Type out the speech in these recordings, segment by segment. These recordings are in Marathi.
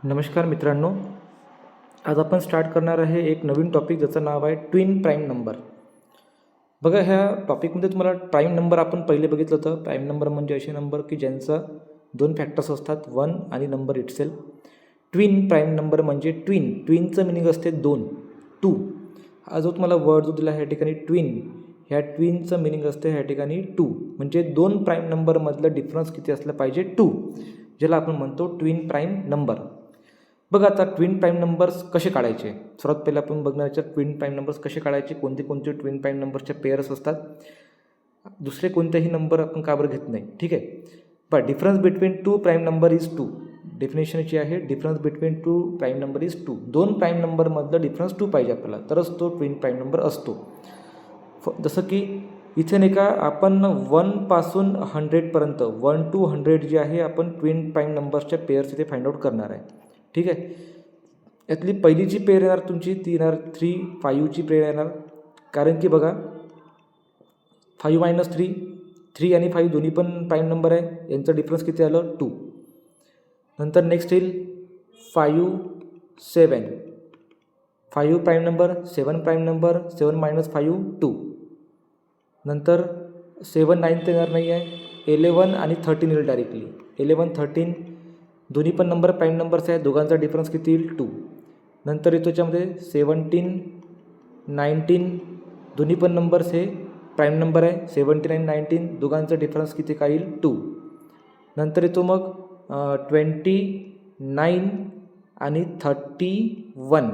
नमस्कार मित्रांनो, आज आपण स्टार्ट करणार आहे एक नवीन टॉपिक ज्याचं नाव आहे ट्विन प्राईम नंबर. बघा, ह्या टॉपिकमध्ये तुम्हाला प्राईम नंबर आपण पहिले बघितलं होतं. प्राईम नंबर म्हणजे असे नंबर की ज्यांचा दोन फॅक्टर्स असतात, 1 आणि number itself. Twin prime number म्हणजे ट्विनचं मिनिंग असते दोन, 2. हा जो तुम्हाला वर्ड जो दिला ह्या ठिकाणी ट्विन, ह्या ट्विनचं मिनिंग असते ह्या ठिकाणी 2. म्हणजे दोन प्राईम नंबरमधलं डिफरन्स किती असलं पाहिजे, 2, ज्याला आपण म्हणतो ट्विन प्राईम नंबर. बघा, आता ट्विन प्राईम नंबर्स कसे काढायचे. सर्वात पहिले आपण बघणार याच्यात ट्विन प्राईम नंबर्स कसे काढायचे, कोणते कोणते ट्विन प्राईम नंबरच्या पेअर्स असतात. दुसरे कोणतेही नंबर आपण का बरं घेत नाही, ठीक आहे. But difference between two prime number is 2. डेफिनेशनची आहे, difference between two prime number is 2. दोन प्राईम नंबरमधलं डिफरन्स 2 पाहिजे आपल्याला, तरच तो ट्विन प्राईम नंबर असतो. जसं की इथे नाही का, आपण 1 पासून 100पर्यंत 1 to 100 जे आहे आपण ट्विन प्राईम नंबर्सच्या पेअर्स इथे फाइंड आउट करणार आहे, ठीक आहे. यातली पहिली जी पेअर येणार तुमची ती येणार 3, 5ची पेअर येणार. कारण की बघा, 5 - 3 आणि 5 दोन्ही पण प्राईम नंबर आहे. यांचं डिफरन्स किती आलं, 2. नंतर नेक्स्ट येईल 5, 7. 5 प्राईम नंबर, 7 प्राईम नंबर, 7 - 5 2. नंतर 7, 9 तर येणार नाही आहे. 11 आणि 13 येईल डायरेक्टली. 11, 13 दोन्ही पण नंबर प्राईम नंबर्स आहे. दोघांचा डिफरन्स किती येईल, 2. नंतर येतो याच्यामध्ये 17, 19 दोन्ही पण नंबर्स हे प्राईम नंबर आहे. 17 आणि 19 दोघांचा डिफरन्स किती काय येईल, 2. नंतर येतो मग 29 आणि 31.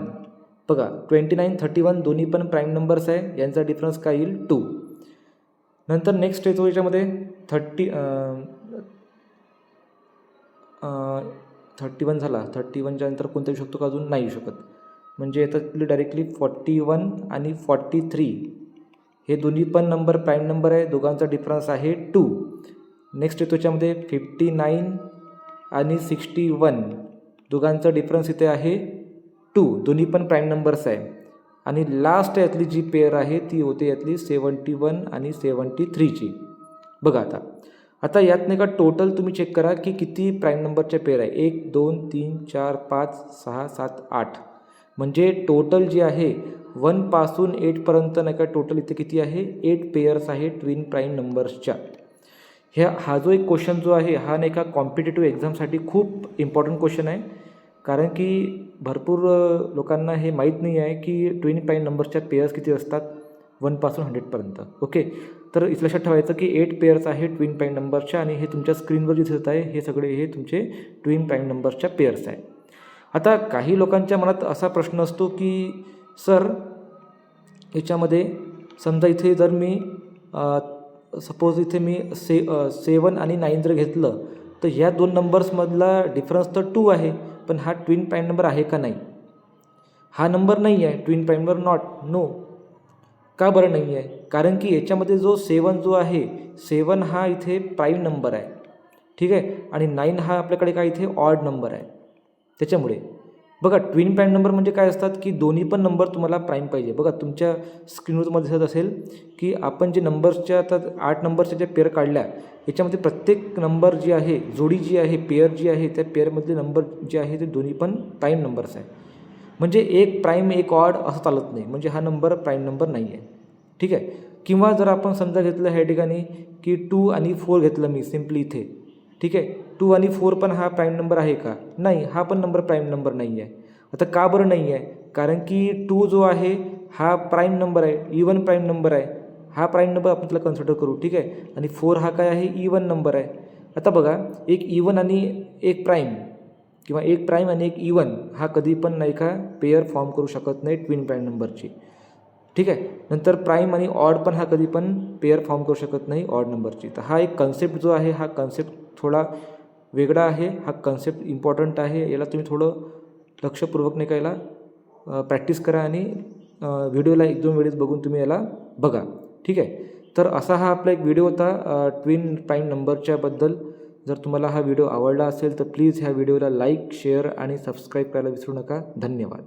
बघा, 29, 31 दोन्ही पण प्राईम नंबर्स आहे. यांचा डिफरन्स काय येईल, 2. नंतर नेक्स्ट येतो याच्यामध्ये 31 झाला. 31च्या नंतर कोणता येऊ शकतो का, अजून नाही येऊ शकत. म्हणजे येतात डायरेक्टली 41 आणि 43 हे दोन्ही पण नंबर प्राईम नंबर आहे. दोघांचा डिफरन्स आहे 2. नेक्स्ट येतो याच्यामध्ये 59 आणि 61 दोघांचा डिफरन्स इथे आहे 2. दोन्ही पण प्राईम नंबर्स आहे. आणि लास्ट यातली जी पेअर आहे ती होते यातली 71 आणि 73ची. बघा, आता यात नाही का टोटल तुम्ही चेक करा की किती प्राईम नंबरच्या पेअर आहे. 1, 2, 3, 4, 5, 6, 7, 8. म्हणजे टोटल जे आहे 1 पासून 8पर्यंत नाही का टोटल इथे किती आहे, 8 पेअर्स आहे ट्विन प्राईम नंबर्सच्या. हा जो एक क्वेश्चन जो आहे हा नाही का कॉम्पिटेटिव्ह एक्झामसाठी खूप इम्पॉर्टंट क्वेश्चन आहे. कारण की भरपूर लोकांना हे माहीत नाही आहे की ट्विन प्राईम नंबरच्या पेअर्स किती असतात 1 पासून 100पर्यंत. ओके, तर इथं लक्षात ठेवायचं की 8 पेअर्स आहे ट्विन प्राईम नंबरच्या. आणि हे तुमच्या स्क्रीनवर जे दिसत आहे हे सगळे हे तुमचे ट्विन प्राईम नंबरच्या पेअर्स आहे. आता काही लोकांच्या मनात असा प्रश्न असतो की सर, याच्यामध्ये समजा इथे जर मी सपोज इथे मी 7 आणि 9 जर घेतलं तर ह्या दोन नंबर्समधला डिफरन्स तर 2 आहे. पण हा ट्विन प्राईम नंबर आहे का, नाही. हा नंबर नाही आहे ट्विन प्राईम नंबर, नो. का बरं नाही आहे, कारण की याच्यामध्ये जो 7 जो आहे, 7 हा इथे प्राईम नंबर आहे, ठीक आहे. आणि 9 हा आपल्याकडे काय इथे ऑड नंबर आहे. त्याच्यामुळे बघा, ट्विन प्राईम नंबर म्हणजे काय असतात की दोन्ही पण नंबर तुम्हाला प्राईम पाहिजे. बघा, तुमच्या स्क्रीनवर तुम्हाला दिसत असेल की आपण जे नंबर्सच्या आता 8 नंबरच्या ज्या पेअर काढल्या याच्यामध्ये प्रत्येक नंबर जी आहे, जोडी जी आहे, पेअर जी आहे, त्या पेअरमधले नंबर जे आहे ते दोन्ही पण प्राईम नंबर्स आहे. म्हणजे एक प्राईम एक ऑड असं चालत नाही. म्हणजे हा नंबर प्राईम नंबर नाही आहे, ठीक आहे. किंवा जर आपण समजा घेतलं ह्या ठिकाणी की 2 आणि 4 घेतलं मी सिम्पली इथे, ठीक आहे. 2 आणि 4 पण हा प्राईम नंबर आहे का, नाही. हा पण नंबर प्राईम नंबर नाही आहे. आता का बरं नाही आहे, कारण की 2 जो आहे हा प्राईम नंबर आहे, इवन प्राईम नंबर आहे. हा प्राईम नंबर आपण त्याला कन्सिडर करू, ठीक आहे. आणि 4 हा काय आहे, इवन नंबर आहे. आता बघा, एक इवन आणि एक प्राईम किंवा एक प्राईम आणि एक इवन हा कधी पण नाही का पेअर फॉर्म करू शकत नाही ट्विन प्राईम नंबरची, ठीक आहे. नंतर प्राईम आणि ऑड पण हा कधी पण पेअर फॉर्म करू शकत नाही ऑड नंबरची. तर हा एक कन्सेप्ट जो आहे हा कन्सेप्ट थोडा वेगळा आहे. हा कन्सेप्ट इम्पॉर्टंट आहे. याला तुम्ही थोडं लक्षपूर्वक नाही का याला प्रॅक्टिस करा आणि व्हिडिओला 1-2 वेळेस बघून तुम्ही याला बघा, ठीक आहे. तर असा हा आपला एक व्हिडिओ होता ट्विन प्राईम नंबरच्याबद्दल. जर तुम्हाला हा व्हिडिओ आवडला असेल तर प्लीज ह्या व्हिडिओला लाईक, शेअर आणि सबस्क्राईब करायला विसरू नका. धन्यवाद.